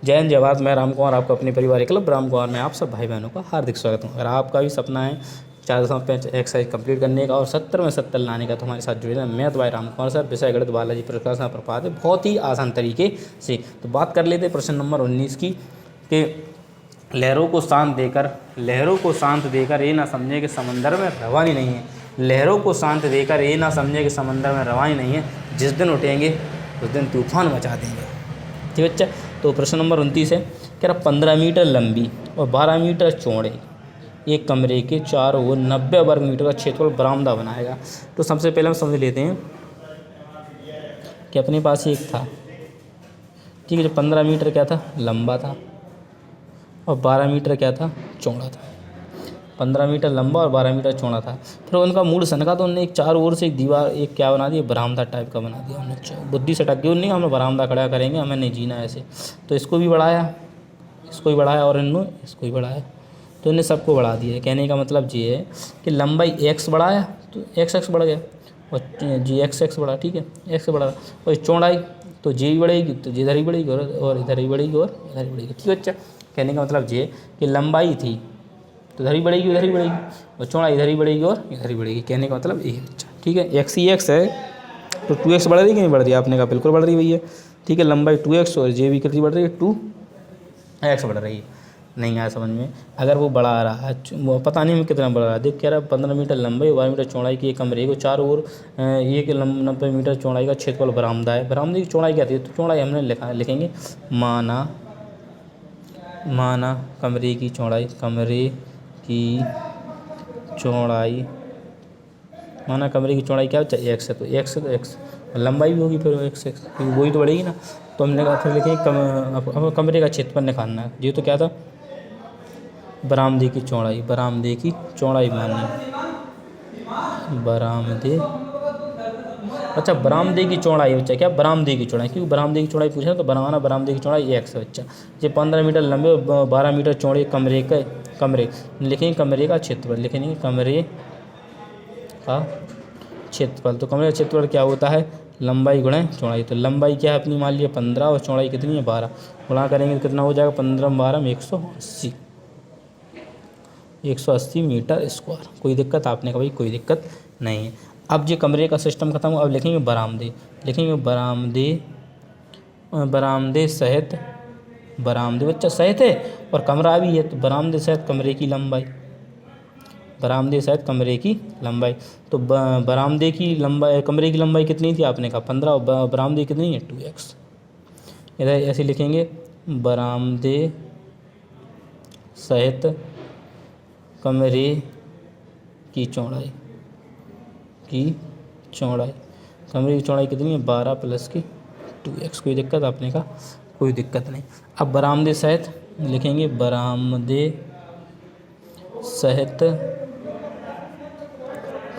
जय हिंद, जय भारत। मैं राम कुमार, आपका अपने परिवार क्लब राम कुमार में आप सब भाई बहनों का हार्दिक स्वागत हूँ। अगर आपका भी सपना है 4.5 एक्सरसाइज कंप्लीट करने का और 70 में 70 लाने का, तो हमारे साथ जुड़े रहें। मैं तो भाई राम कुमार सर, विषय गणित बालाजी प्रकाश प्रपात है, बहुत ही आसान तरीके से। तो बात कर लेते प्रश्न नंबर 19 की, कि लहरों को शांत देकर ये ना समझे कि समंदर में रवानी नहीं है। लहरों को शांत देकर ये ना समझे कि समंदर में रवानी नहीं है, जिस दिन उठेंगे उस दिन तूफान मचा देंगे। ठीक है बच्चा। तो प्रश्न नंबर 29 है, कह रहा 15 मीटर लंबी और 12 मीटर चौड़े एक कमरे के चारों ओर 90 वर्ग मीटर का क्षेत्रफल बरामदा बनाएगा। तो सबसे पहले हम समझ लेते हैं कि अपने पास एक था, ठीक है, जो 15 मीटर क्या था, लंबा था, और 12 मीटर क्या था, चौड़ा था। 15 मीटर लंबा और 12 मीटर चौड़ा था। फिर उनका मूड सनका, तो उन्होंने एक चारों ओर से एक दीवार, एक क्या बना दिया, बरामदा टाइप का बना दिया। हमने बुद्धि से टक गई उन्हें, हमने बरामदा खड़ा करेंगे, हमें नहीं जीना ऐसे। तो इसको भी बढ़ाया, इसको भी बढ़ाया, और इन्होंने इसको भी बढ़ाया, तो इन्हें सबको बढ़ा दिया। कहने का मतलब ये है कि लंबाई एक्स बढ़ाया तो एक्स बढ़ गया, और जी एक्स बढ़ा, ठीक है, एक्स बढ़ा। और चौड़ाई तो जी भी बढ़ेगी, तो जी इधर ही बढ़ेगी, और इधर ही बढ़ेगी, और इधर ही बढ़ेगी। ठीक है बच्चा। कहने का मतलब ये कि लंबाई थी तो इधर ही बढ़ेगी, उधर ही बढ़ेगी, और चौड़ाई इधर ही बढ़ेगी और इधर ही बढ़ेगी। कहने का मतलब ये है बच्चा। ठीक है, एक्स ही एक्स है तो 2x बढ़ रही है कि नहीं बढ़ रही है? आपने कहा बिल्कुल बढ़ रही है भैया। ठीक है, लंबाई 2x और जे भी कितनी बढ़ रही है, 2x बढ़ रही है। नहीं आया समझ में? अगर वो बढ़ा रहा है, वो पता नहीं हमें कितना बढ़ रहा है। देख कह रहा है 15 मीटर लंबाई, 12 मीटर चौड़ाई की एक कमरे को चारों ओर 90 मीटर चौड़ाई का क्षेत्रफल बरामदा है। बरामदे की चौड़ाई क्या थी? तो चौड़ाई हमने लिखेंगे माना कमरे की चौड़ाई, माना कमरे की चौड़ाई क्या है, एक्स है, तो एक्स है तो एक्स, लंबाई भी होगी फिर एक्स, क्योंकि वही तो बढ़ेगी ना। तो हमने कहा फिर लिखेंगे अब कमरे का क्षेत्रफल निकालना है। ये तो क्या था, बरामदे की चौड़ाई मानी, बरामदे की चौड़ाई बच्चा, क्या बरामदे की चौड़ाई, क्योंकि बरामदे की चौड़ाई पूछा तो बनाना, बरामदे की चौड़ाई एक्स है बच्चा। ये 15 मीटर लंबे और 12 मीटर चौड़े कमरे लिखेंगे, कमरे का क्षेत्रफल लिखेंगे, कमरे का क्षेत्रफल। तो कमरे का क्षेत्रफल क्या होता है, लंबाई गुणा चौड़ाई। तो लंबाई क्या है अपनी, मान लिया 15, और चौड़ाई कितनी है 12, गुणा करेंगे तो कितना हो जाएगा, 15 में 12 में 180 मीटर स्क्वायर। कोई दिक्कत? आपने कहा भाई कोई दिक्कत नहीं है। अब जो कमरे का सिस्टम खत्म हुआ, अब लिखेंगे बरामदे, बरामदे बच्चा सहित है और कमरा भी है, तो बरामदे सहित कमरे की लंबाई, तो बरामदे की लंबाई, कमरे की लंबाई कितनी थी आपने कहा 15, और बरामदे कितनी है 2x। इधर ऐसे लिखेंगे, बरामदे सहित कमरे की चौड़ाई, कमरे की चौड़ाई कितनी है 12 प्लस की 2x। कोई दिक्कत? आपने कहा कोई दिक्कत नहीं। अब बरामदे सहित लिखेंगे, बरामदे सहित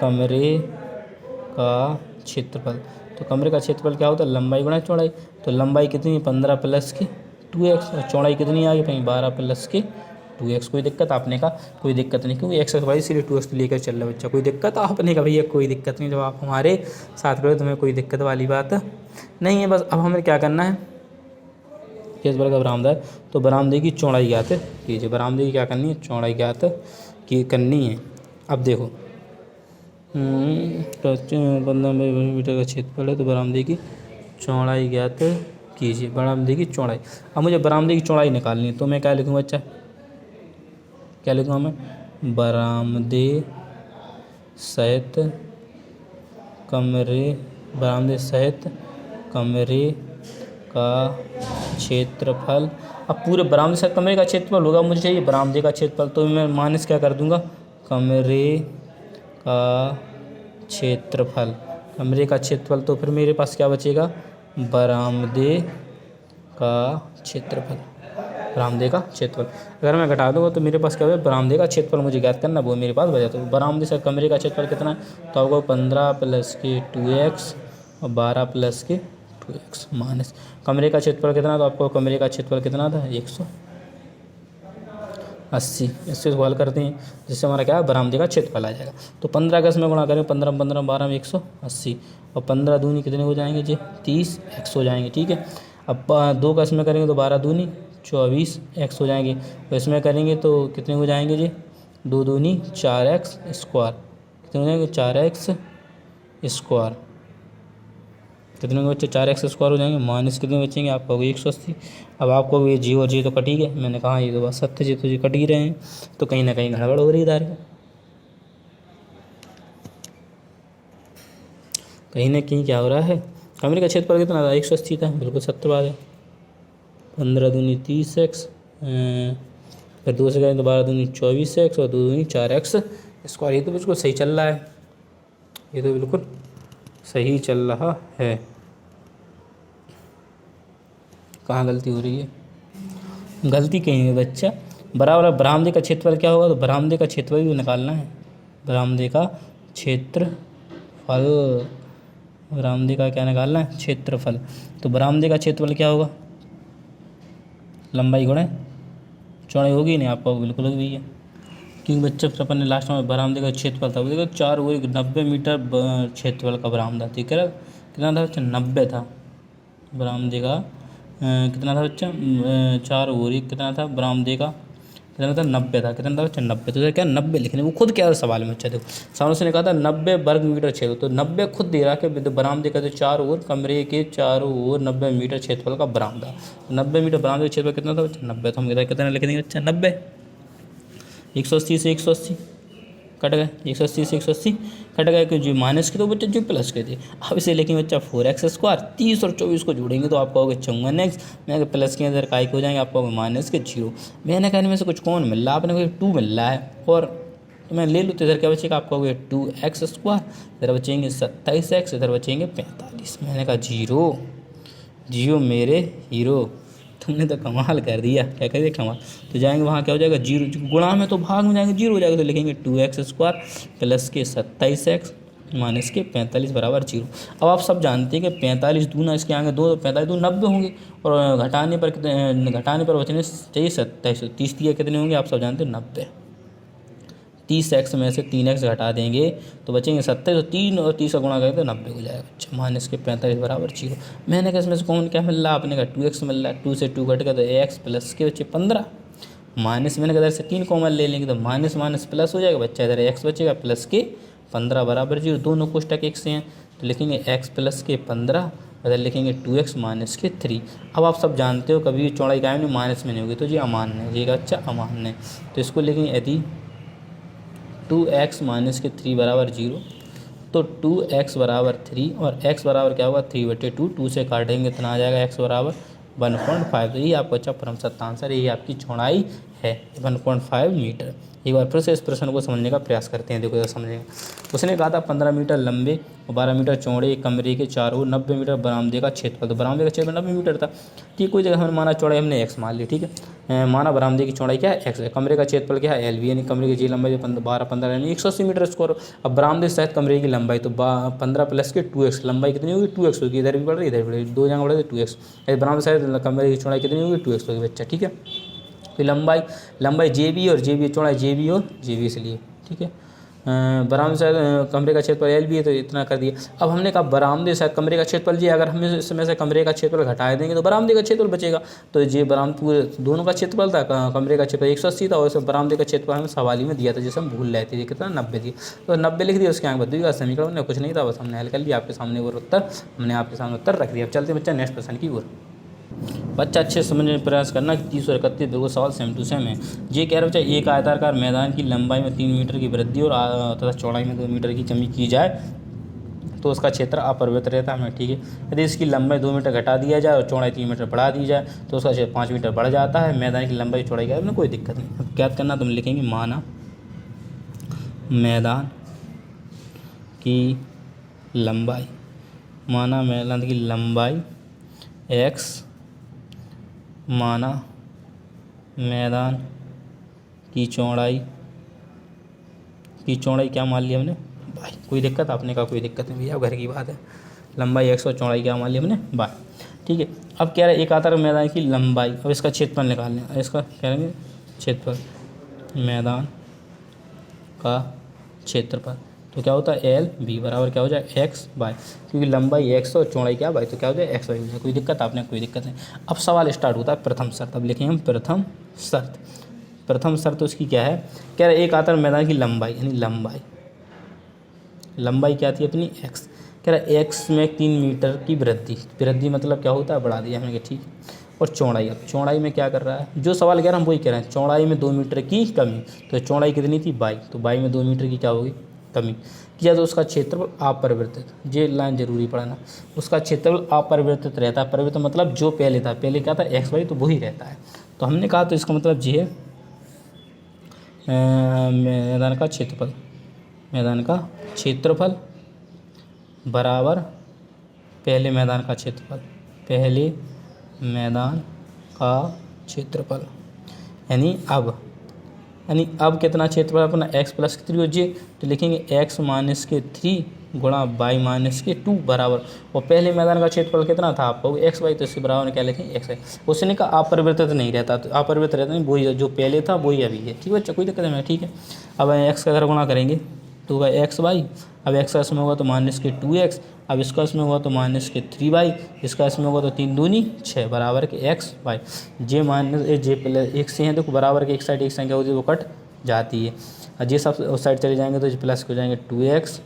कमरे का क्षेत्रफल। तो कमरे का क्षेत्रफल क्या होता है, लंबाई गुणा चौड़ाई। तो लंबाई कितनी है 15 प्लस की 2x, और चौड़ाई कितनी आ गई 12 प्लस की 2x। कोई दिक्कत? आपने कहा कोई दिक्कत नहीं, क्योंकि एक्स वाई इसीलिए 2x लेकर चल रहा बच्चा। कोई दिक्कत? आपने कहा भैया कोई दिक्कत नहीं, जब आप हमारे साथ रहे तो हमें कोई दिक्कत वाली बात नहीं है। बस अब हमें क्या करना है, किस बार का बरामदा है, तो बरामदे की चौड़ाई ज्ञात कीजिए। बरामदे की क्या करनी है, चौड़ाई ज्ञात करनी है। अब देखो 15 मीटर का क्षेत्रफल है, तो बरामदे की चौड़ाई ज्ञात कीजिए, बरामदे की चौड़ाई। अब मुझे बरामदे की चौड़ाई निकालनी है, तो मैं क्या लिखूँगा बच्चा, क्या लिखूँगा मैं, बरामदे सहित कमरे का क्षेत्रफल। अब पूरे बरामदे सहित कमरे का क्षेत्रफल होगा, मुझे चाहिए बरामदे का क्षेत्रफल, तो मैं माइनस क्या कर दूंगा, कमरे का क्षेत्रफल। तो फिर मेरे पास क्या बचेगा, बरामदे का क्षेत्रफल। अगर मैं घटा दूंगा तो मेरे पास क्या होगा, बरामदे का क्षेत्रफल मुझे ज्ञात करना, वो मेरे पास बचा। तो बरामदे से कमरे का क्षेत्रफल कितना है, तो आपको 15 प्लस के 2x और 12 प्लस के 2x माइनस कमरे का क्षेत्रफल कितना, तो आपको कमरे का क्षेत्रफल कितना था 180। इससे सवाल करते हैं, जिससे हमारा क्या है, बरामदे का क्षेत्रफल आ जाएगा। तो 15 का इसमें गुणा करें, 15 12 में 180, और 15 दूनी कितने हो जाएंगे जी 30x हो जाएंगे। ठीक है, अब 2 का इसमें करेंगे तो 12 दूनी 24x हो जाएंगे। तो इसमें करेंगे तो कितने हो जाएंगे जी, 2 दूनी 4x स्क्वायर, कितने हो जाएंगे 4x स्क्वायर, कितने के बच्चे 4x स्क्वायर हो जाएंगे, माइनस कितने बचेंगे आपका होगा 180। अब आपको ये जी और जी तो कट ही गए, मैंने कहा ये तो बात सत्य जी, तो जी कट ही रहे हैं, तो कहीं ना कहीं गड़बड़ हो रही है इधर, कहीं ना कहीं क्या हो रहा है। कमरे का क्षेत्रफल कितना था 180 था, बिल्कुल सत्य बात है। 15 दूनी 30x, फिर 2 से करें तो 12 दूनी 24x और 2 दूनी 4x स्क्वायर। ये तो बिल्कुल सही चल रहा है, ये तो बिल्कुल सही चल रहा है। कहाँ गलती हो रही है, गलती कहीं है बच्चा। बराबर बरामदे का क्षेत्रफल क्या होगा, तो बरामदे का क्षेत्रफल भी निकालना है, बरामदे का क्षेत्रफल, बरामदे का क्या निकालना है, क्षेत्रफल। तो बरामदे का क्षेत्रफल क्या होगा, लंबाई गुणे चौड़ाई होगी नहीं, आपको बिल्कुल होगी भैया, क्योंकि बच्चे फिर अपन ने लास्ट में बरामदे का क्षेत्रफल था, वो देखो 4 और 90 मीटर क्षेत्रफल का बरामदा, ठीक है। कितना था बच्चा, 90 था बरामदे का, कितना था बच्चा 4 और 1 कितना था बरामदे का, कितना था 90 था, कितना था बच्चा 90। तो क्या 90 लिखने, वो खुद क्या सवाल में बच्चा देखो सामने से ने कहा था 90 वर्ग मीटर क्षेत्र, तो 90 खुद दे रहा है कि बरामदे का, तो 4 और कमरे के 4 और 90 मीटर क्षेत्रफल का बरामदा, 90 मीटर बरामदे का क्षेत्रफल कितना था बच्चा 90, तो हम कहते हैं कितना लिख देंगे बच्चा 90, 180 से 180 कट गए, 180 से 180 कट गए, कि जो माइनस के तो बच्चे जो प्लस के थे। अब इसे लेकिन बच्चा 4x स्क्वायर, 30 और 24 को जोड़ेंगे तो आपका होगा 54x, मैंने प्लस के अंदर काय हो जाएंगे, आपका होगा माइनस के 0। मैंने कहने में से कुछ कौन मिल रहा है, आपने कोई 2 मिल रहा है, और तो मैं ले लूँ तो इधर क्या बचेगा, आपका होगा 2x स्क्वायर, इधर बचेंगे 27x, इधर बचेंगे 45। मैंने कहा 0 जियो मेरे हीरो, तुमने तो कमाल कर दिया, क्या कर दिया कमाल। तो जाएंगे वहाँ क्या हो जाएगा 0, गुणा में तो भाग में जाएंगे 0 हो जाएगा, तो लिखेंगे 2x स्क्वायर प्लस के 27x माइनस के 45 बराबर 0। अब आप सब जानते हैं कि 45 दूना इसके आगे 2, 45 दूना 90 होंगे, और घटाने पर बचने चाहिए 27, 30 दिया कितने होंगे आप सब जानते हो 90। 30x में से 3x घटा देंगे तो बचेंगे 27, तो 3 और 30 का गुणा करेंगे तो 90 हो जाएगा। अच्छा, माइनस के 45 बराबर 0। मैंने कहा इसमें से कौन क्या मिल रहा है, आपने कहा 2x मिल रहा है, 2 से 2 घट गया तो x प्लस के बच्चे 15, माइनस मैंने कहा इधर से 3 कॉमन ले लेंगे तो माइनस माइनस प्लस हो जाएगा बच्चा, इधर x बचेगा प्लस के 15 बराबर 0। दोनों कोष्टक एक से हैं तो लिखेंगे x प्लस के 15, इधर लिखेंगे 2x माइनस के 3। अब आप सब जानते हो कभी चौड़ाई कायम नहीं माइनस में नहीं होगी, तो जी अमान्य है, जी अच्छा अमान्य है, तो इसको लिखेंगे यदि 2x माइनस के 3 बराबर 0, तो 2x बराबर 3 और x बराबर क्या होगा 3/2, 2 से काटेंगे इतना आ जाएगा x बराबर 1.5। तो यही आपको अच्छा परम सत्य आंसर, यही आपकी चौड़ाई है 1.5 मीटर। एक बार फिर से इस प्रश्न को समझने का प्रयास करते हैं, देखो जरा समझेंगे। उसने कहा था 15 मीटर लंबे और 12 मीटर चौड़े कमरे के चारों 90 मीटर बरामदे का क्षेत्रफल, तो बरामदे का क्षेत्रफल 90 मीटर था, ठीक। कोई जगह हमने माना चौड़ाई हमने x मान ली, ठीक है, माना बरामदे की चौड़ाई क्या है x है, कमरे का क्षेत्रफल क्या है LB, यानी कमरे की जी लंबाई 12 यानी 180 मीटर स्क्वायर। अब बरामदे सहित कमरे की लंबाई तो 15 प्लस के 2x, लंबाई कितनी होगी 2x होगी, इधर भी बढ़ रही इधर भी बढ़ रही, 2 जगह बढ़ रही 2x, बरामदे सहित कमरे की चौड़ाई कितनी होगी 2x होगी बच्चा, ठीक है। फिर लंबाई JB और JB, चौड़ाई JB और JB इसलिए, ठीक है। बरामदे शायद कमरे का क्षेत्रफल LB है तो इतना कर दिया। अब हमने कहा बरामदे शायद कमरे का क्षेत्रफल जी, अगर हम इसमें से कमरे का क्षेत्रफल घटा देंगे तो बरामदे का क्षेत्रफल बचेगा, तो ये बरामदे पूरे दोनों का क्षेत्रफल था, कमरे का क्षेत्रफल 180 था और इसमें बरामदे का क्षेत्रफल हमें सवाल ही में दिया था, जिसे हम भूल रहे थे, कितना 90 दिया, तो 90 लिख दिया, उसके आगे बदलेगा समीकरण में कुछ नहीं था, बस हमने हल कर लिया, आपके सामने वो उत्तर हमने आपके सामने उत्तर रख दिया। अब चलते बच्चा नेक्स्ट प्रश्न की ओर। बच्चा अच्छे समझने का प्रयास करना कि 30 और 31 बिल्कुल सवाल सेम टू सेम है। ये कह रहा बच्चा एक आयताकार मैदान की लंबाई में 3 मीटर की वृद्धि और तथा चौड़ाई में 2 मीटर की कमी की जाए तो उसका क्षेत्र अपरिवर्तित रहता है, ठीक है। यदि इसकी लंबाई 2 मीटर घटा दिया जाए और चौड़ाई 3 मीटर बढ़ा दी जाए तो उसका क्षेत्र 5 मीटर बढ़ जाता है। मैदान की लंबाई चौड़ाई का में कोई दिक्कत नहीं। अब क्या करना, तुम लिखेंगे माना मैदान की लंबाई, माना मैदान की लंबाई x, माना मैदान की चौड़ाई क्या मान लिया हमने भाई, कोई दिक्कत, आपने कहा कोई दिक्कत नहीं भैया, घर की बात है। लंबाई x और चौड़ाई क्या मान लिया हमने बाय, ठीक है। अब कह रहे हैं एक आयताकार मैदान की लंबाई, अब इसका क्षेत्रफल निकालना है, इसका कह रहे हैं क्षेत्रफल, मैदान का क्षेत्रफल तो क्या होता है एल बी बराबर क्या हो जाए एक्स बाई, क्योंकि लंबाई एक्स और चौड़ाई क्या बाई, तो क्या हो जाए एक्स बाई हो जाए। कोई दिक्कत आपने, कोई दिक्कत नहीं। अब सवाल स्टार्ट होता है प्रथम शर्त। अब लिखेंगे हम प्रथम शर्त। प्रथम शर्त उसकी क्या है, कह रहा है एक आतर मैदान की लंबाई, यानी लंबाई क्या थी अपनी एक्स, कह रहा है एक्स में 3 मीटर की वृद्धि मतलब क्या होता है बढ़ा दिया हमने, ठीक है। और चौड़ाई, अब चौड़ाई में क्या कर रहा है, जो सवाल कह रहा है हम वही कह रहे हैं, चौड़ाई में 2 मीटर की कमी। तो चौड़ाई कितनी थी बाई, तो बाई में 2 मीटर की क्या होगी कमी किया। तो उसका क्षेत्रफल अपरिवर्तित, ये लाइन जरूरी पढ़ना, उसका क्षेत्रफल अपरिवर्तित रहता है। परिवर्तित मतलब जो पहले था, पहले क्या था एक्स वाई, तो वही रहता है। तो हमने कहा तो इसका मतलब ये है मैदान का क्षेत्रफल बराबर पहले मैदान का क्षेत्रफल, यानी अब कितना क्षेत्रफल अपना एक्स प्लस के 3 हो जी, तो लिखेंगे एक्स माइनस के 3 गुणा बाई माइनस के 2 बराबर, और पहले मैदान का क्षेत्रफल कितना था आपको एक्स वाई, तो इसके बराबर क्या लिखेंगे एक्स वाई। उसने कहा अपरिवर्तित नहीं रहता, तो अपरिवर्तित रहता नहीं, वही जो पहले था वही अभी है, ठीक है बच्चा, कोई दिक्कत नहीं, ठीक है। अब एक्स का अगर गुणा करेंगे तो होगा एक्स वाई, अब एक्स का इसमें होगा तो माइनस के 2x, अब इसका इसमें होगा तो माइनस के 3y, इसका इसमें होगा तो 3 दूनी 6 बराबर के एक्स वाई। जे माइनस जे प्लस एक से हैं, देखो बराबर के एक साइड एक संख्या होती है वो कट जाती है, और जे सब उस साइड चले जाएंगे तो प्लस हो जाएंगे 2x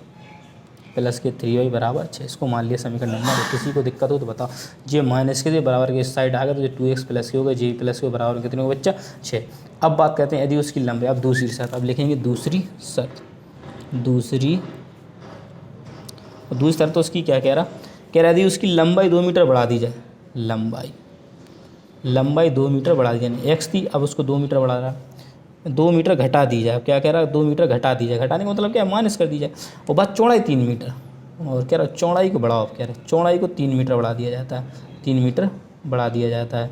प्लस के 3y बराबर 6। इसको मान लिया समीकरण नंबर। किसी को दिक्कत हो तो बताओ। जे माइनस के बराबर के इस साइड आ गए तो जे 2x प्लस के हो गए, जे प्लस के बराबर कितने हो बच्चा 6। अब बात करते हैं यदि उसकी लंबाई, अब दूसरी शर्त, अब लिखेंगे दूसरी शर्त तो उसकी क्या कह रहा है यदि उसकी लंबाई 2 मीटर बढ़ा दी जाए, लंबाई 2 मीटर बढ़ा दी जाए, एक्स थी अब उसको 2 मीटर बढ़ा रहा है, 2 मीटर घटा दी जाए। क्या कह रहा है 2 मीटर घटा दी जाए, घटाने का मतलब क्या है माइनस कर दी जाए। और बात चौड़ाई 3 मीटर, और कह रहा है चौड़ाई को बढ़ाओ, कह रहा है चौड़ाई को 3 मीटर बढ़ा दिया जाता है, 3 मीटर बढ़ा दिया जाता है।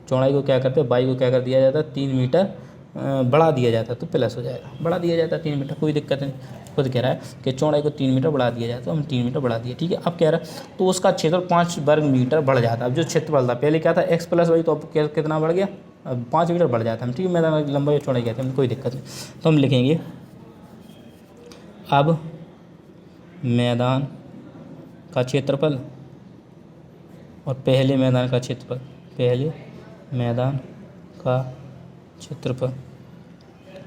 चौड़ाई को क्या करते हैं, बाई को क्या कर दिया जाता है 3 मीटर बढ़ा दिया जाता है, तो प्लस हो जाएगा, बढ़ा दिया जाता है 3 मीटर, कोई दिक्कत नहीं। खुद कह रहा है कि चौड़ाई को 3 मीटर बढ़ा दिया जाए, तो हम 3 मीटर बढ़ा दिए, ठीक है। अब कह रहा है तो उसका क्षेत्रफल 5 वर्ग मीटर बढ़ जाता है। अब जो क्षेत्रफल था पहले क्या था एक्स प्लस वाई, तो अब कितना बढ़ गया, अब 5 मीटर बढ़ जाता है, ठीक है। मैदान लंबाई और चौड़ाई कहते हैं, कोई दिक्कत नहीं। तो हम लिखेंगे अब मैदान का क्षेत्रफल और पहले मैदान का क्षेत्रफल,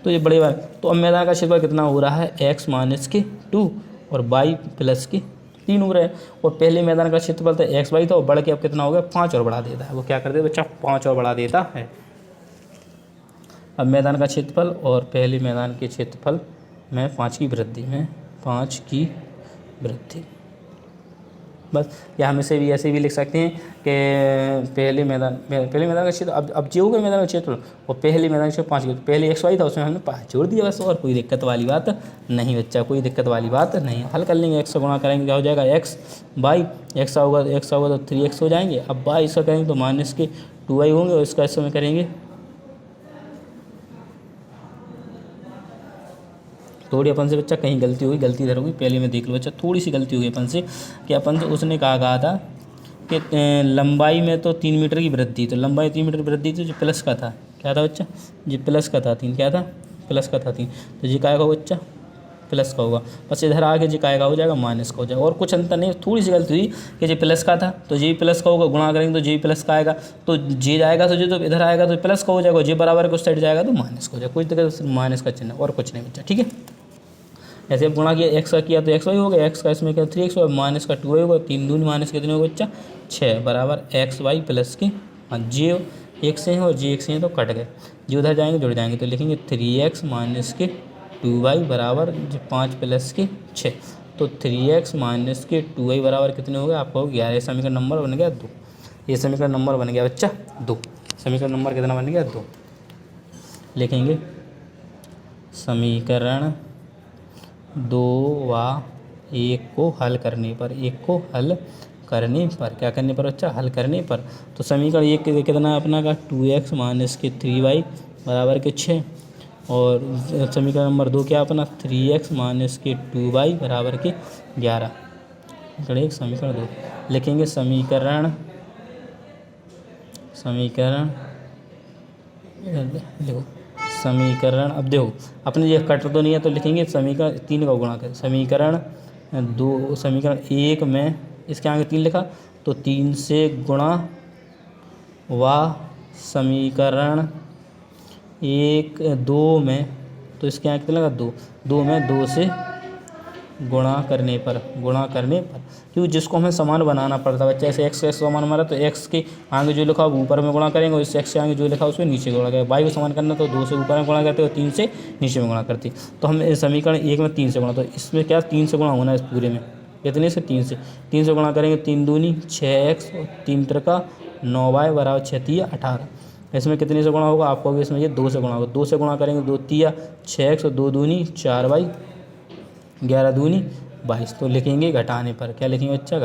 तो ये बड़े बार, तो अब मैदान का क्षेत्रफल कितना हो रहा है एक्स माइनस के 2 और बाई प्लस के 3 हो रहा है। और पहले मैदान का क्षेत्रफल था एक्स वाई था, और बढ़ के अब कितना हो गया 5 और बढ़ा देता है। वो क्या कर देता बच्चा 5 और बढ़ा देता है। अब मैदान का क्षेत्रफल और पहले मैदान के क्षेत्रफल में 5 की वृद्धि, बस। या हम इसे भी ऐसे भी लिख सकते हैं कि पहले मैदान का क्षेत्र, अब जो होगा मैदान का क्षेत्र और पहले मैदान का क्षेत्र 5 की, पहले एक्स वाई था उसमें हमने 5 जोड़ दिया बस, और कोई दिक्कत वाली बात नहीं बच्चा, कोई दिक्कत वाली बात नहीं। हल कर लेंगे, एक्स से गुणा करेंगे क्या हो जाएगा एक्स बाई, एक्स होगा तो 3x हो जाएंगे। अब बाई इसका करेंगे तो माइनस के 2y होंगे, और इसका इसमें करेंगे थोड़ी अपन से बच्चा कहीं गलती होगी, गलती इधर होगी, पहले में देख लो बच्चा, थोड़ी सी गलती होगी अपन से कि अपन से उसने कहा था कि लंबाई में तो 3 मीटर की वृद्धि, तो लंबाई 3 मीटर की वृद्धि थी, जो प्लस का था, क्या था बच्चा जी प्लस का था 3, क्या था प्लस का था 3, तो जी काय का बच्चा प्लस का होगा। बस इधर आके जी काय का हो जाएगा माइनस का हो जाएगा, और कुछ अंतर नहीं। थोड़ी सी गलती हुई कि जी प्लस का था तो जी प्लस का होगा, गुणा करेंगे तो जी प्लस का आएगा, तो जी जाएगा तो जी, तो इधर आएगा तो प्लस का हो जाएगा, जी बराबर के उस साइड जाएगा तो माइनस का हो जाएगा, कोई दिक्कत माइनस का चिन्ह, और कुछ नहीं बच्चा, ठीक है। ऐसे गुणा किया एक्स का किया तो एक्स वाई हो गया, एक्स का इसमें क्या 3x और माइनस का 2y होगा, 3 दूनी माइनस कितने होगा बच्चा 6 बराबर एक्स वाई प्लस के, हाँ जे एक से हैं और जे एक से हैं तो कट गए, जो उधर जाएंगे जुड़ जाएंगे, तो लिखेंगे 3x माइनस के 2y बराबर 5 प्लस के 6, तो 3x माइनस के 2y बराबर कितने हो गए आपको 11। समीकरण नंबर बन गया 2, ये समीकरण नंबर बन गया बच्चा 2। समीकरण नंबर कितना बन गया 2। लिखेंगे समीकरण 2 व 1 को हल करने पर, क्या करने पर बच्चा हल करने पर, तो समीकरण 1 के कितना अपना का 2x माइनस के 3y बराबर के 6, और समीकरण नंबर 2 क्या अपना 3x माइनस के 2y बराबर के 11। समीकरण 2 लिखेंगे समीकरण देखो समीकरण, अब देखो अपने ये कट तो नहीं है तो लिखेंगे समीकरण 3 का गुणा करें, समीकरण 2 समीकरण 1 में इसके आगे 3 लिखा तो 3 से गुणा व समीकरण 2 में तो इसके आगे कितना लगा 2 में 2 से गुणा करने पर क्योंकि जिसको हमें समान बनाना पड़ता है बच्चा, ऐसे एक्स का समान हमारा तो एक्स के आगे जो लिखा ऊपर में गुणा करेंगे और इस एक्स के आगे जो लिखा उसमें नीचे गुणा करेंगे। वाई को समान करना तो 2 से ऊपर में गुणा करते और 3 से नीचे में गुणा करते। तो हम समीकरण 1 में 3 से गुणा, तो इसमें क्या 3 से गुणा होना है इस पूरे में, कितने से 3 से गुणा करेंगे 3 दूनी 6x और 3 त्रिका 9y बराबर 6 तिया 18। इसमें कितने से गुणा होगा आपको, इसमें ये 2 से गुणा होगा, 2 से गुणा करेंगे 2 तिया 6x और 2 दूनी 4y 11 दूनी 22। तो लिखेंगे घटाने पर, क्या लिखेंगे बच्चा,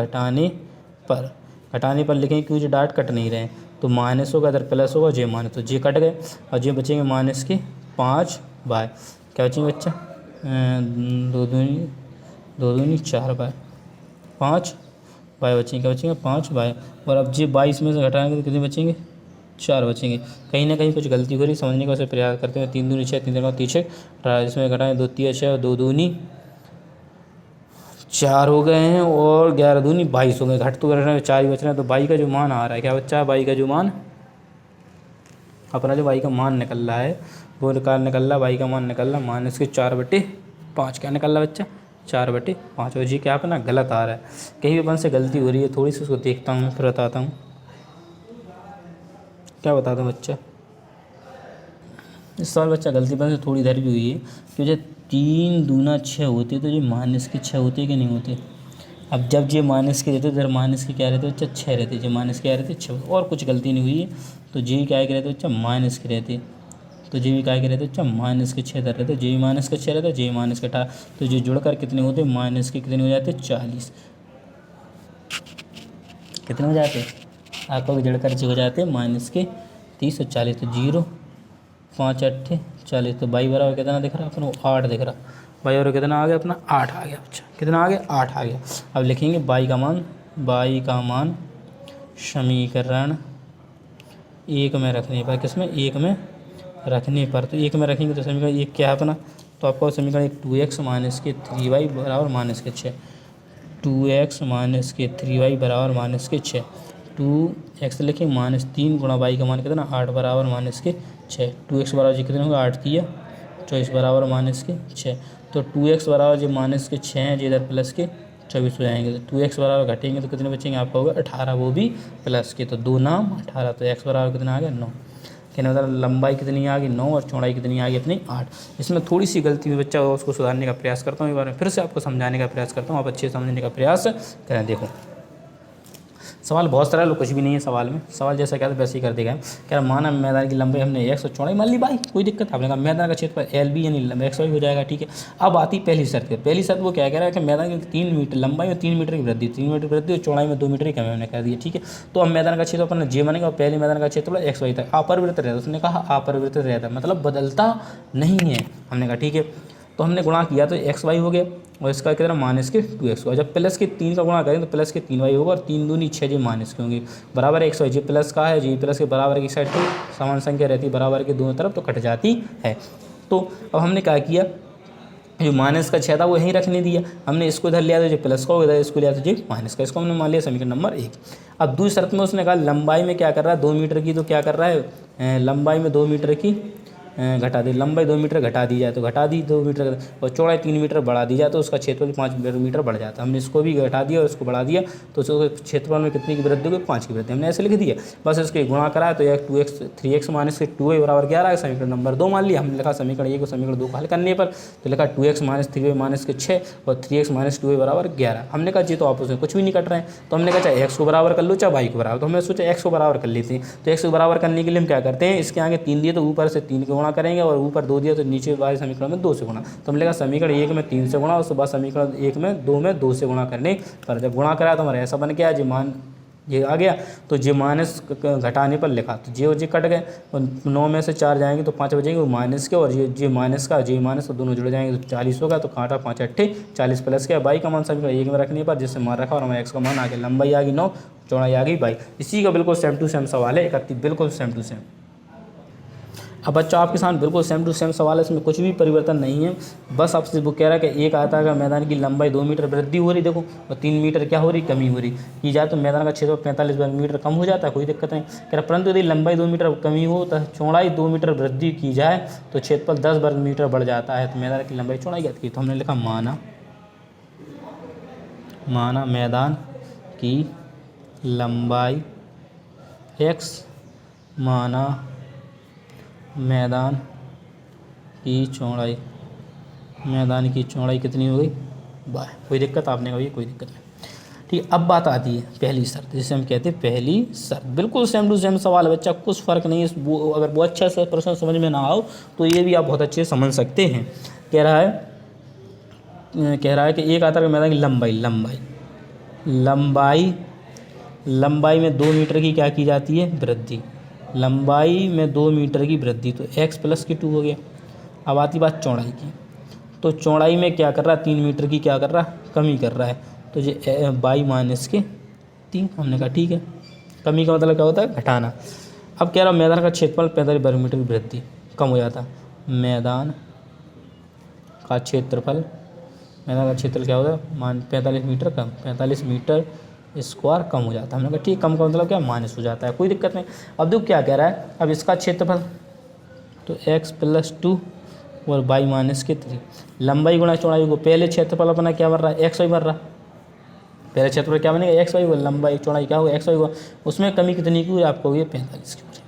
घटाने पर लिखेंगे क्योंकि जो डाट कट नहीं रहे हैं तो माइनस होगा इधर प्लस होगा, जे माइनस तो जे कट गए और जे बचेंगे माइनस के 5 बाय क्या बचेंगे बच्चा 2 दूनी 4 बाय 5 बाय बचेंगे, क्या बचेंगे 5 बाय। और अब जे 22 में से घटाएंगे तो कितने बचेंगे 4 बचेंगे। कहीं ना कहीं कुछ गलती हो रही, समझने का प्रयास करते हैं। 3 दूनी 6 3 3 3 6 इसमें घटाएंगे 2 तिया 6 और 2 दूनी 4 हो गए हैं और 11 दूनी 22 हो गए। घट तो कर रहे हैं 4 ही बच रहे हैं। तो बाई का जो मान आ रहा है क्या बच्चा, बाई का जो मान अपना जो बाई का मान निकल रहा है वो निकल रहा है, बाई का मान निकल रहा है माइनस के 4/5। क्या निकल रहा है बच्चा 4/5। और जी क्या अपना गलत आ रहा है, कहीं भी अपन से गलती हो रही है थोड़ी सी, उसको देखता हूँ फिर बताता हूँ। क्या बताता हूँ बच्चा, इस सवाल बच्चा गलती अपन से थोड़ी इधर भी हुई है क्योंकि 3 दूना 6 होते तो ये माइनस के 6 होते कि नहीं होते। अब जब ये माइनस के रहते इधर माइनस के क्या रहते बच्चा 6 रहते, जो माइनस के क्या रहते 6, और कुछ गलती नहीं हुई है तो जे क्या के रहते बच्चा माइनस के रहते, तो जे क्या के रहते बच्चा माइनस के 6 इधर रहते, जे माइनस के 6 रहते, जे माइनस के 18। तो जो जुड़कर कितने होते माइनस के कितने हो जाते 40, कितने हो जाते आपको जुड़कर जो हो जाते माइनस के 30 और 40। तो 0 5 8 40। तो बाई बराबर कितना दिख रहा है अपना 8 दिख रहा। बाई बराबर कितना आ गया अपना 8 आ गया बच्चा, कितना आ गया 8 आ गया। अब लिखेंगे बाई का मान समीकरण 1 में रखने पर, किसमें 1 में रखने पर। तो 1 में रखेंगे तो समीकरण 1 क्या है अपना, तो आपको समीकरण 2x माइनस के 3y बराबर माइनस के 6, 2x माइनस के 3y बराबर माइनस के 6। 2x लिखें माइनस 3 गुणा बाई का मान कितना 8 बराबर माइनस के 6। 2x बराबर जी कितने होगा 8 तिया 24 बराबर माइनस के 6। तो 2x बराबर जो माइनस के 6 हैं, जो इधर प्लस के 24 हो जाएंगे। तो 2x बराबर घटेंगे तो कितने बचेंगे आपका होगा 18, वो भी प्लस के। तो 2 नाम 18। तो x बराबर कितना आ गया 9। कहने मतलब लंबाई कितनी आ गई 9 और चौड़ाई कितनी आ गई अपनी 8। इसमें थोड़ी सी गलती हुई बच्चा, उसको सुधारने का प्रयास करता हूँ। एक बार फिर से आपको समझाने का प्रयास करता हूँ, आप अच्छे समझने का प्रयास करें। देखो सवाल बहुत सारा कुछ भी नहीं है सवाल में, सवाल जैसा क्या था वैसे ही कर देगा। क्या माना मैदान की लंबाई हमने x और चौड़ाई मान ली बाई, कोई दिक्कत आपने कहा मैदान का क्षेत्रफल LB यानी XY हो जाएगा, ठीक है। अब आती पहली शर्त है, पहली शर्त वो क्या कह रहा है कि मैदान की 3 मीटर लंबाई में 3 मीटर की वृद्धि, 3 मीटर वृद्धि और चौड़ाई में 2 मीटर की कमी हमने कह दिया, ठीक है। तो अब मैदान का क्षेत्र अपन जे मानेगा और पहले मैदान का क्षेत्रफल XY था, अपरिवर्तित रहता, उसने कहा अपरिवर्तित रहता मतलब बदलता नहीं है, हमने कहा ठीक है। तो हमने गुणा किया तो XY हो गया और इसका कितना माइनस के 2x होगा। जब प्लस के 3 का गुणा करें तो प्लस के 3y होगा और 3 दूनी 6 जी माइनस के होंगे बराबर XY। जी प्लस का है, जी प्लस के बराबर की साइड तो समान संख्या रहती है, बराबर के दोनों तरफ तो कट जाती है। तो अब हमने क्या किया, जो माइनस का 6 था वो यहीं रखने दिया, हमने इसको इधर लिया तो जो प्लस का हो इधर इसको लिया तो जी माइनस का, इसको हमने मान लिया समीकरण नंबर 1। अब दूसरी शर्त में उसने कहा लंबाई में क्या कर रहा है 2 मीटर की, तो क्या कर रहा है लंबाई में 2 मीटर की घटा दी, लंबाई 2 मीटर घटा दी जाए तो घटा दी 2 मीटर और चौड़ाई 3 मीटर बढ़ा दी जाए तो उसका क्षेत्रफल 5 मीटर बढ़ जाता। हमने इसको भी घटा दिया और इसको बढ़ा दिया तो उसको क्षेत्रफल में कितनी की वृद्धि होगी 5 की वृद्धि, हमने ऐसे लिख दिया। बस इसके गुणा करा तो 2x 3x माइनस के 2y बराबर 11 है, समीकरण नंबर 2 मान लिया। हमने लिखा समीकरण 1 को समीकरण 2 को हल करने पर तो लिखा 2x माइनस 3y माइनस के 6 और 3x माइनस 2y बराबर 11। हमने कहा जी तो आपस में कुछ भी नहीं कट रहे हैं, तो हमने कहा चाहे x को बराबर कर लो चाहे y को बराबर, तो हमने सोचा x को बराबर कर लेते हैं। तो x को बराबर करने के लिए हम क्या करते हैं, इसके आगे 3 दिए तो ऊपर से 3 को गुणा करेंगे और ऊपर 2 दिया तो नीचे वाले समीकरण में 2 से गुणा। तो हमने कहा समीकरण 1 में 3 से गुणा, उसके बाद समीकरण 1 में 2 में 2 से गुणा करने पर जब गुणा करा तो हमारा ऐसा बन गया, जो मान ये आ गया तो जे माइनस घटाने पर लिखा तो जे और जे कट गए और 9 में से 4 जाएंगे तो 5 बचेंगे वो माइनस के, और ये जे माइनस का जे माइनस तो दोनों जुड़ जाएंगे तो 40 होगा। तो काटा 5 8 40 प्लस के बाई का मान समीकरण 1 में रखने पर जिससे मान रखा और हमारे x का मान आ गया, लंबाई आ गई 9 चौड़ाई आ गई 22। इसी का बिल्कुल सेम टू सेम सवाल है, 31 बिल्कुल सेम टू सेम। अब बच्चों आपके सामने बिल्कुल सेम टू सेम सवाल है, इसमें कुछ भी परिवर्तन नहीं है। बस आपसे वो कह रहा है कि एक आयताकार का मैदान की लंबाई 2 मीटर वृद्धि हो रही, देखो, और 3 मीटर क्या हो रही, कमी हो रही की जाए तो मैदान का क्षेत्र 45 वर्ग मीटर कम हो जाता है, कोई दिक्कत नहीं। कह रहा परंतु यदि लंबाई 2 मीटर कमी हो तो चौड़ाई 2 मीटर वृद्धि की जाए तो क्षेत्रफल 10 वर्ग मीटर बढ़ जाता है। तो मैदान की लंबाई चौड़ाई ज्ञात की, तो हमने लिखा माना मैदान की लंबाई x, माना मैदान की चौड़ाई, मैदान की चौड़ाई कितनी हो गई, बाय। कोई दिक्कत आपने कहा कोई दिक्कत नहीं, ठीक। अब बात आती है पहली शर्त, जिसे हम कहते हैं पहली शर्त। बिल्कुल सेम टू सेम सवाल है बच्चा, कुछ फ़र्क नहीं है। अगर वो अच्छा से प्रश्न समझ में ना आओ तो ये भी आप बहुत अच्छे से समझ सकते हैं। कह रहा है कि एक आयताकार के मैदान की लंबाई में 2 मीटर की क्या की जाती है, वृद्धि। लंबाई में 2 मीटर की वृद्धि, तो x प्लस की 2 हो गया। अब आती बात चौड़ाई की, तो चौड़ाई में क्या कर रहा है, 3 मीटर की क्या कर रहा है, कमी कर रहा है, तो ये बाई माइनस के 3। हमने कहा ठीक है, कमी का मतलब क्या होता है, घटाना। अब कह रहा मैदान का क्षेत्रफल 45 वर्ग मीटर की वृद्धि कम हो जाता, मैदान का क्षेत्रफल क्या होता है, 45 मीटर कम, 45 मीटर स्क्वायर कम हो जाता है। हमने कहा ठीक, कम का मतलब क्या, माइनस हो जाता है, कोई दिक्कत नहीं। अब देखो क्या कह रहा है, अब इसका क्षेत्रफल तो x प्लस 2 और बाई माइनस के 3, लंबाई गुणा चौड़ाई को, पहले क्षेत्रफल अपना क्या बन रहा है, x y बन रहा, पहले क्षेत्रफल क्या बनेगा, x y, लंबाई चौड़ाई क्या होगा, x y होगा। उसमें कमी कितनी की हुई आपको, ये 45 की हो रही।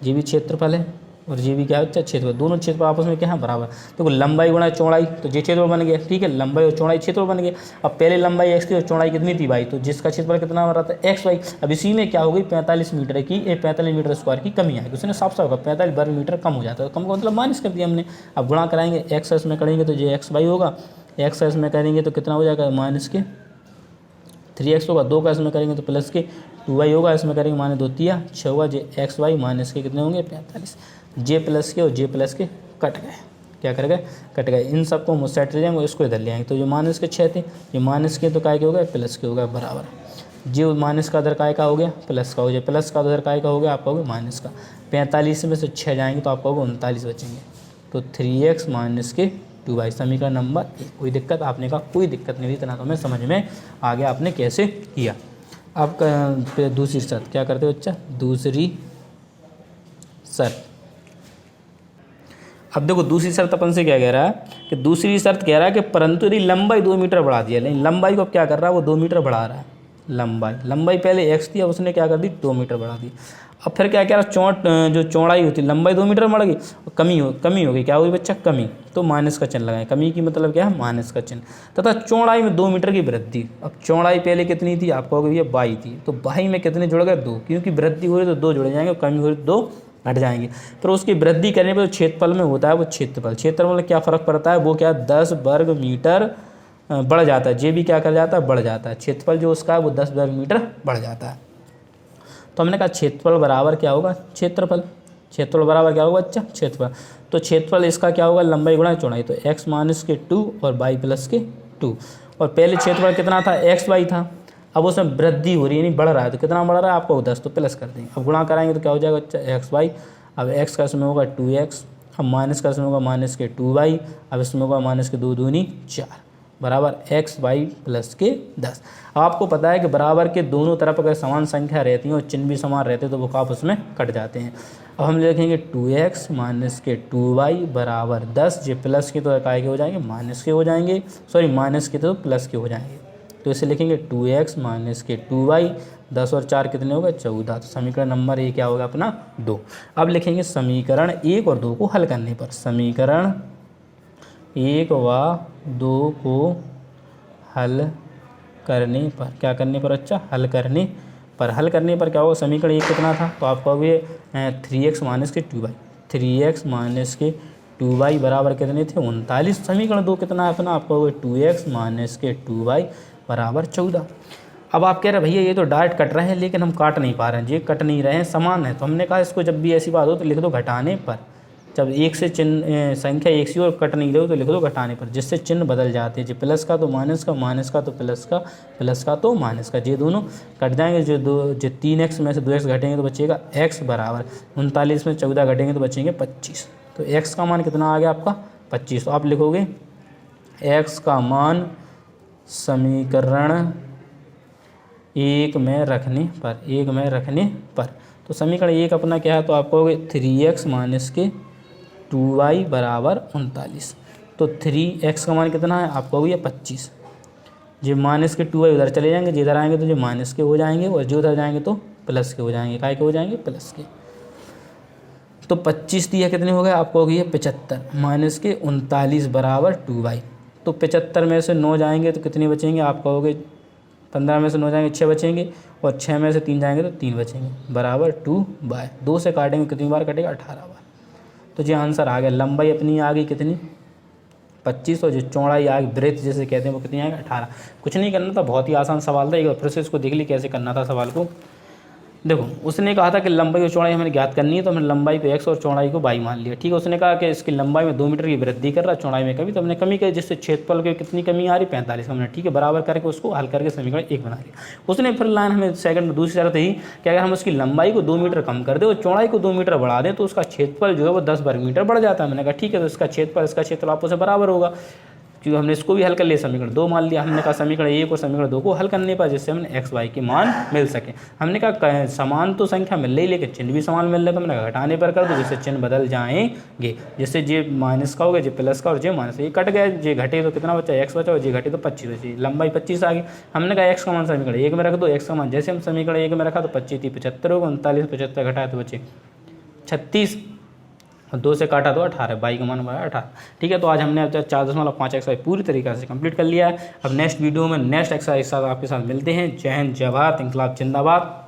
ये भी क्षेत्रफल है और ये भी क्या है, क्षेत्रफल, दोनों क्षेत्रफल आपस में क्या है, बराबर। देखो लंबाई गुणा चौड़ाई, तो ये क्षेत्रफल बन गया, ठीक है, लंबाई और चौड़ाई क्षेत्रफल बन गया। अब पहले लंबाई x थी और चौड़ाई कितनी थी भाई, तो जिसका क्षेत्रफल कितना बन रहा था, x y। अब इसी में क्या हो गई, 45 मीटर की, 45 मीटर स्क्वायर की कमी आएगी। उसने साफ साफ होगा 45 वर्ग मीटर कम हो जाता है, कम का मतलब माइनस कर दिया हमने। अब गुणा कराएंगे, x s में करेंगे तो ये x y होगा, x s में करेंगे तो कितना हो जाएगा, माइनस के 3x होगा, 2 का इसमें करेंगे तो प्लस के 2y होगा, इसमें करेंगे माइनस 2 तिया 6 होगा, जे एक्स वाई माइनस के कितने होंगे, 45। जे प्लस के और जे प्लस के कट गए, क्या कर गए, कट गए। इन सबको हम सेट ले जाएंगे, इसको इधर ले आएंगे, तो जो माइनस के 6 थे, ये माइनस के तो काय के हो गए, प्लस के हो गए, बराबर। जो माइनस का उधर काय का हो गया, प्लस का हो गया, प्लस का उधर काय का हो गया, आपका हो गया माइनस का। 45 में से 6 जाएंगे तो आपका होगा 39 बचेंगे, तो 3x माइनस के 2y, समीकरण नंबर 1। कोई दिक्कत, आपने कहा कोई दिक्कत नहीं थी, इतना तो हमें समझ में आ गया आपने कैसे किया। अब दूसरी शर्त क्या करते हो बच्चा, दूसरी शर्त। अब देखो दूसरी शर्त अपन से क्या कह रहा है, कि दूसरी शर्त कह रहा है कि परंतु यदि लंबाई 2 मीटर बढ़ा दिया, लेकिन लंबाई को अब क्या कर रहा है, वो 2 मीटर बढ़ा रहा है। लंबाई पहले x थी, अब उसने क्या कर दी, 2 मीटर बढ़ा दी। अब फिर क्या कह रहा, जो चौड़ाई होती, लंबाई 2 मीटर बढ़ गई, कमी हो गई, क्या हुई बच्चा, कमी, तो माइनस का चिन्ह लगाएं। कमी की मतलब क्या है, माइनस का चिन्ह, तथा चौड़ाई में 2 मीटर की वृद्धि। अब चौड़ाई पहले कितनी थी, आपको हो गई है 22 थी, तो 22 में कितने जुड़ गए, 2, क्योंकि वृद्धि हो रही तो 2 जुड़ जाएंगे, कमी हो रही तो 2 हट जाएंगे। फिर उसकी वृद्धि करने पर क्षेत्रफल में होता है वो क्षेत्रफल में क्या फ़र्क पड़ता है, वो क्या 10 वर्ग मीटर बढ़ जाता है। जे भी क्या कर जाता है, बढ़ जाता है, क्षेत्रफल जो उसका है वो 10 वर्ग मीटर बढ़ जाता है। तो हमने कहा क्षेत्रफल बराबर क्या होगा, क्षेत्रफल बराबर क्या होगा बच्चा, क्षेत्रफल। तो क्षेत्रफल इसका क्या होगा, लंबाई गुणा चौड़ाई, तो x माइनस के 2 और y प्लस के 2। और पहले क्षेत्रफल कितना था, x y था, अब उसमें वृद्धि हो रही है, यानी बढ़ रहा है, तो कितना बढ़ रहा है आपको 10, तो प्लस कर देंगे। अब गुणा कराएंगे तो क्या हो जाएगा बच्चा, एक्स वाई। अब x का इसमें होगा 2x, अब माइनस का इसमें होगा माइनस के 2y, अब इसमें होगा माइनस के 2 दूनी 4 बराबर एक्स वाई प्लस के 10। अब आपको पता है कि बराबर के दोनों तरफ अगर समान संख्या रहती हैं और चिन्ह भी समान रहते हैं तो वो काफ उसमें कट जाते हैं। अब हम लिखेंगे 2x माइनस के 2y बराबर 10। ये प्लस के तो काय के हो जाएंगे, माइनस के हो जाएंगे, सॉरी माइनस के तो प्लस के हो जाएंगे। तो इसे लिखेंगे 2x माइनस के 2y, 10 और 4 कितने होगा 14। तो समीकरण नंबर 1 क्या होगा अपना 2। अब लिखेंगे समीकरण 1 और 2 को हल करने पर, समीकरण 1 व 2 को हल करने पर, क्या करने पर अच्छा, हल करने पर। हल करने पर क्या होगा, समीकरण 1 कितना था, तो आपका हुए 3x माइनस के 2y, 3x माइनस के 2y बराबर कितने थे 39। समीकरण 2 कितना है अपना, आपका हुए 2x माइनस के 2y बराबर 14। अब आप कह रहे हैं भैया ये तो डायरेक्ट कट रहे हैं लेकिन हम काट नहीं पा रहे हैं, ये कट नहीं रहे हैं, समान है। तो हमने कहा इसको जब भी ऐसी बात हो तो लिख दो घटाने पर, जब एक से चिन्ह संख्या एक सी और कट नहीं रहे तो लिख दो घटाने पर, जिससे चिन्ह बदल जाते हैं। जो प्लस का तो माइनस का, माइनस का तो प्लस का, प्लस का तो माइनस का, ये दोनों कट जाएंगे। जो 3x में से 2x घटेंगे तो बचेगा x बराबर 39 में 14 घटेंगे तो बचेंगे 25। तो x का मान कितना आ गया आपका 25। तो आप लिखोगे x का मान समीकरण 1 में रखने पर, तो समीकरण 1 अपना क्या है, तो आप कहोगे 3x माइनस के 2y बराबर 39। तो 3x का मान कितना है, आप कहोगे 25। जो माइनस के 2y उधर चले जाएंगे, जो इधर आएंगे तो जो माइनस के हो जाएंगे, और जो उधर जाएंगे तो प्लस के हो जाएंगे। काय के हो जाएंगे, प्लस के। तो 25 दिया कितने हो गए, आप कहोगे 75 माइनस के 39 बराबर 2y। तो 75 में से 9 जाएंगे तो कितने बचेंगे, आप कहोगे 15 में से 9 जाएंगे 6 बचेंगे, और 6 में से 3 जाएंगे तो 3 बचेंगे बराबर 2y। 2 से काटेंगे कितनी बार कटेगा, 18 बार। तो ये आंसर आ गया। लंबाई अपनी आ गई कितनी 25, और जो चौड़ाई आ गई ब्रेथ जिसे कहते हैं वो कितनी आएगी 18। कुछ नहीं करना था, बहुत ही आसान सवाल था। एक बार प्रोसेस को देख ली कैसे करना था सवाल को। देखो उसने कहा था कि लंबाई और चौड़ाई हमें ज्ञात करनी है, तो हमने लंबाई को x और चौड़ाई को y मान लिया। ठीक है, उसने कहा कि इसकी लंबाई में 2 मीटर की वृद्धि कर रहा है, चौड़ाई में कमी, तो हमने कमी करी, जिससे क्षेत्रफल की कितनी कमी आ रही 45। हमने ठीक है बराबर करके उसको हल करके समीकरण 1 बना लिया। उसने फिर लाइन हमें सेकंड में दूसरी शर्त ही कि अगर हम उसकी लंबाई को 2 मीटर कम कर दें और चौड़ाई को 2 मीटर बढ़ा दें तो उसका क्षेत्रफल जो है वो 10 वर्ग मीटर बढ़ जाता है। मैंने कहा ठीक है, तो इसका क्षेत्रफल आपस में बराबर होगा, क्योंकि हमने इसको भी हल कर लिया, समीकरण 2 मान लिया। हमने कहा समीकरण 1 और समीकरण 2 को हल करने पर जिससे हमने x y के मान मिल सके। हमने कहा समान तो संख्या मिल रही लेकिन चिन्ह भी समान मिल रहा है, तो हमने घटाने पर कर दो जिससे चिन्ह बदल जाएंगे, जिससे जे माइनस का हो गया, जे प्लस का, और जे माइनस। ये कट गया, जे घटे तो कितना बचा x बचा, और जे घटे तो 25 बची, लंबाई 25 आ गई। हमने कहा x का मान समीकरण 1 में रख दो, x का मान जैसे हम समीकरण 1 में रखा तो 25 थी 75 होगा, 39 75 घटाया तो बचे 36, 2 से काटा तो 18, y का मान हुआ 18। ठीक है, तो आज हमने 4.5 एक्सरसाइज पूरी तरीके से कंप्लीट कर लिया है। अब नेक्स्ट वीडियो में नेक्स्ट एक्सरसाइज के साथ आपके साथ मिलते हैं। जय हिंद, जय भारत, इंकलाब जिंदाबाद।